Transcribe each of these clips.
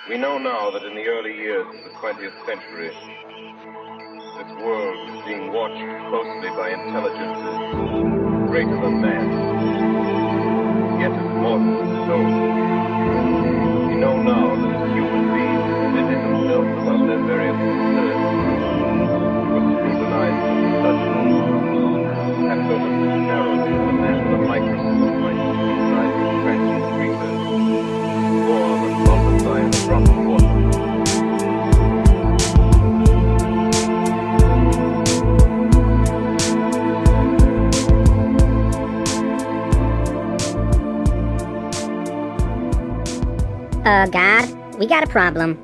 We know now that in the early years of the 20th century, this world was being watched closely by intelligences greater than man, yet as mortal as souls. We know now that as human beings busy themselves about their various concerns, were scrutinized and studied, and so that this narrowly the man with a microscope might scrutinize the transient creatures, form and multiply in a drop of water. God, we got a problem.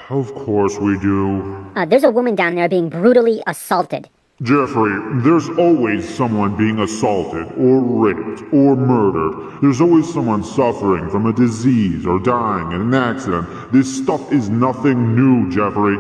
Of course we do. There's a woman down there being brutally assaulted. Jeffrey, there's always someone being assaulted, or raped, or murdered. There's always someone suffering from a disease or dying in an accident. This stuff is nothing new, Jeffrey.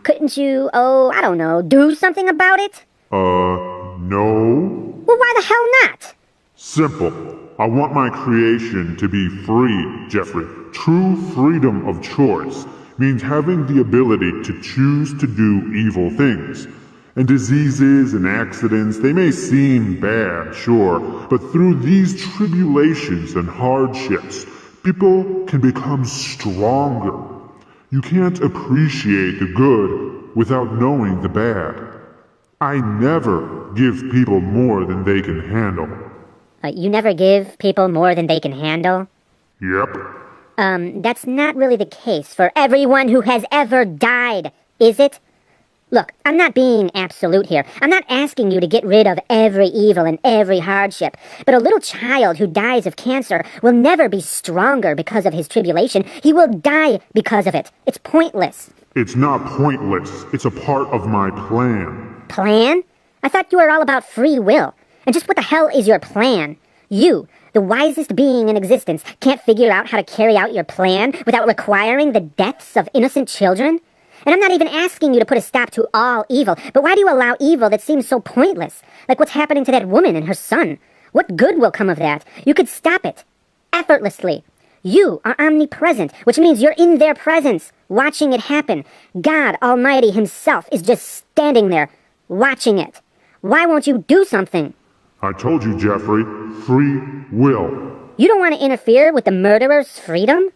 Couldn't you, I don't know, do something about it? No? Well, why the hell not? Simple. I want my creation to be free, Jeffrey. True freedom of choice means having the ability to choose to do evil things. And diseases and accidents, they may seem bad, sure, but through these tribulations and hardships, people can become stronger. You can't appreciate the good without knowing the bad. I never give people more than they can handle. You never give people more than they can handle? Yep. That's not really the case for everyone who has ever died, is it? Look, I'm not being absolute here. I'm not asking you to get rid of every evil and every hardship. But a little child who dies of cancer will never be stronger because of his tribulation. He will die because of it. It's pointless. It's not pointless. It's a part of my plan. Plan? I thought you were all about free will. And just what the hell is your plan? You, the wisest being in existence, can't figure out how to carry out your plan without requiring the deaths of innocent children? And I'm not even asking you to put a stop to all evil, but why do you allow evil that seems so pointless? Like what's happening to that woman and her son? What good will come of that? You could stop it. Effortlessly. You are omnipresent, which means you're in their presence, watching it happen. God Almighty himself is just standing there, watching it. Why won't you do something? I told you, Jeffrey, free will. You don't want to interfere with the murderer's freedom?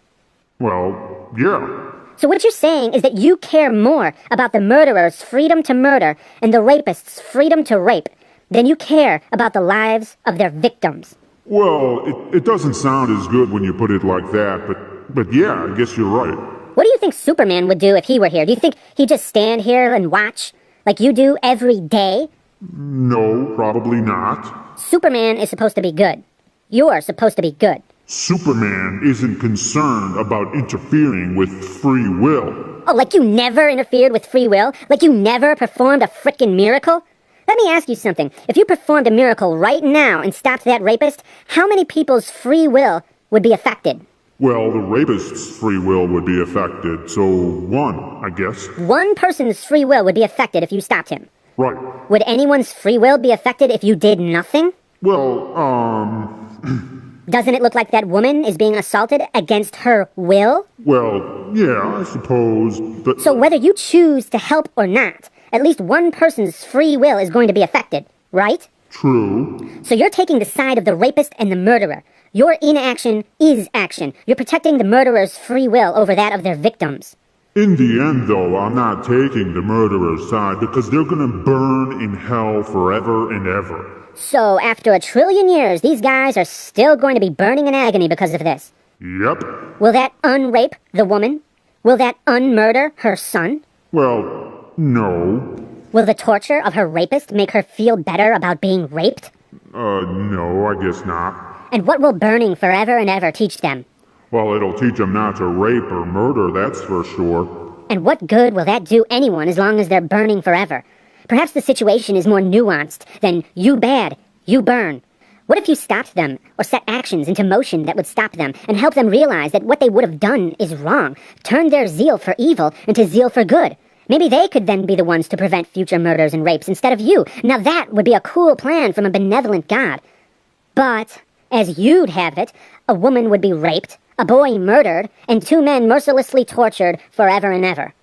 Well, yeah. So what you're saying is that you care more about the murderer's freedom to murder and the rapist's freedom to rape than you care about the lives of their victims. Well, it doesn't sound as good when you put it like that, but yeah, I guess you're right. What do you think Superman would do if he were here? Do you think he'd just stand here and watch like you do every day? No, probably not. Superman is supposed to be good. You're supposed to be good. Superman isn't concerned about interfering with free will. Oh, like you never interfered with free will? Like you never performed a frickin' miracle? Let me ask you something. If you performed a miracle right now and stopped that rapist, how many people's free will would be affected? Well, the rapist's free will would be affected, so one, I guess. One person's free will would be affected if you stopped him. Right. Would anyone's free will be affected if you did nothing? Well, Doesn't it look like that woman is being assaulted against her will? Well, yeah, I suppose, but... So whether you choose to help or not, at least one person's free will is going to be affected, right? True. So you're taking the side of the rapist and the murderer. Your inaction is action. You're protecting the murderer's free will over that of their victims. In the end, though, I'm not taking the murderer's side because they're gonna burn in hell forever and ever. So after 1 trillion years, these guys are still going to be burning in agony because of this. Yep. Will that unrape the woman? Will that unmurder her son? Well, no. Will the torture of her rapist make her feel better about being raped? No, I guess not. And what will burning forever and ever teach them? Well, it'll teach them not to rape or murder, that's for sure. And what good will that do anyone as long as they're burning forever? Perhaps the situation is more nuanced than you bad, you burn. What if you stopped them or set actions into motion that would stop them and help them realize that what they would have done is wrong, turned their zeal for evil into zeal for good? Maybe they could then be the ones to prevent future murders and rapes instead of you. Now that would be a cool plan from a benevolent God. But, as you'd have it, a woman would be raped, a boy murdered, and 2 men mercilessly tortured forever and ever.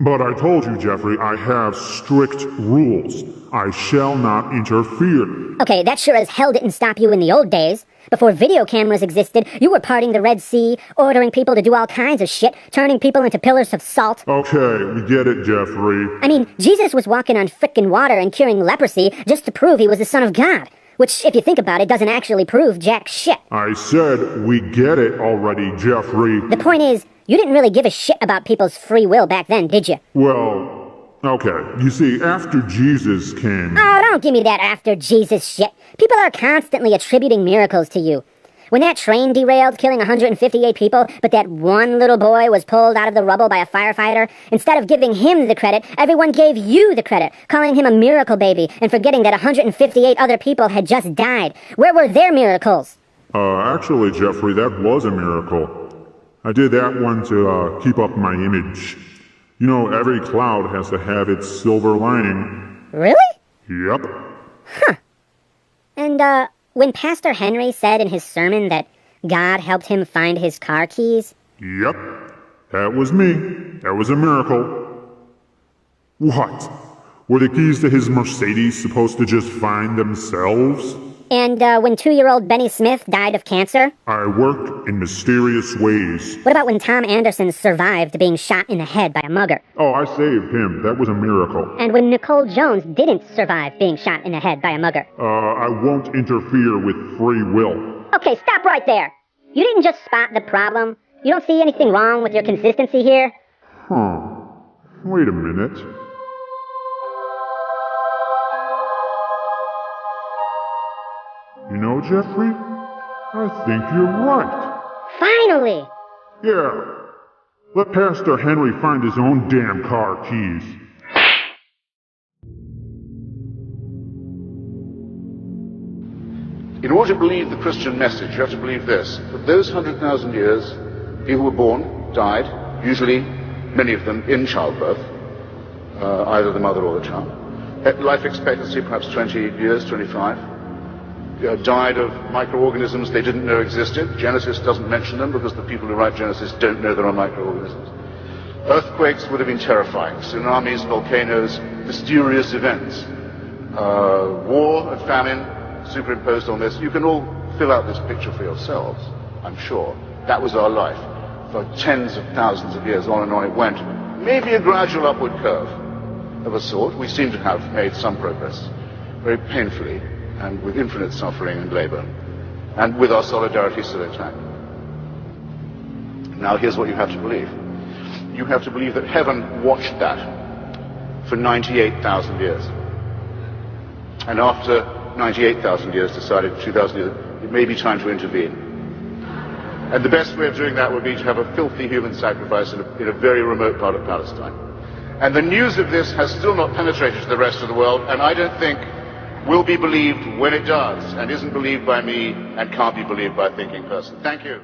But I told you, Jeffrey, I have strict rules. I shall not interfere. Okay, that sure as hell didn't stop you in the old days. Before video cameras existed, you were parting the Red Sea, ordering people to do all kinds of shit, turning people into pillars of salt. Okay, we get it, Jeffrey. I mean, Jesus was walking on frickin' water and curing leprosy just to prove he was the Son of God. Which, if you think about it, doesn't actually prove jack shit. I said we get it already, Jeffrey. The point is, you didn't really give a shit about people's free will back then, did you? Well, okay. You see, after Jesus came... Oh, don't give me that after Jesus shit. People are constantly attributing miracles to you. When that train derailed, killing 158 people, but that one little boy was pulled out of the rubble by a firefighter, instead of giving him the credit, everyone gave you the credit, calling him a miracle baby, and forgetting that 158 other people had just died. Where were their miracles? Actually, Jeffrey, that was a miracle. I did that one to keep up my image. You know, every cloud has to have its silver lining. Really? Yep. Huh. And, when Pastor Henry said in his sermon that God helped him find his car keys... Yep. That was me. That was a miracle. What? Were the keys to his Mercedes supposed to just find themselves? And, when 2-year-old Benny Smith died of cancer? I work in mysterious ways. What about when Tom Anderson survived being shot in the head by a mugger? Oh, I saved him. That was a miracle. And when Nicole Jones didn't survive being shot in the head by a mugger? I won't interfere with free will. Okay, stop right there. You didn't just spot the problem. You don't see anything wrong with your consistency here? Huh. Wait a minute. You know, Jeffrey, I think you're right. Finally! Yeah. Let Pastor Henry find his own damn car keys. In order to believe the Christian message, you have to believe this, that those 100,000 years, people were born, died, usually, many of them, in childbirth, either the mother or the child. Life expectancy, perhaps 20 years, 25. Died of microorganisms they didn't know existed. Genesis doesn't mention them because the people who write Genesis don't know there are microorganisms. Earthquakes would have been terrifying. Tsunamis, volcanoes, mysterious events. War and famine superimposed on this. You can all fill out this picture for yourselves, I'm sure. That was our life. For tens of thousands of years, on and on it went. Maybe a gradual upward curve of a sort. We seem to have made some progress, very painfully, and with infinite suffering and labor, and with our solidarity still intact. Now here's what you have to believe. You have to believe that heaven watched that for 98,000 years. And after 98,000 years decided 2,000 years, it may be time to intervene. And the best way of doing that would be to have a filthy human sacrifice in a very remote part of Palestine. And the news of this has still not penetrated to the rest of the world, and I don't think will be believed when it does, and isn't believed by me and can't be believed by a thinking person. Thank you.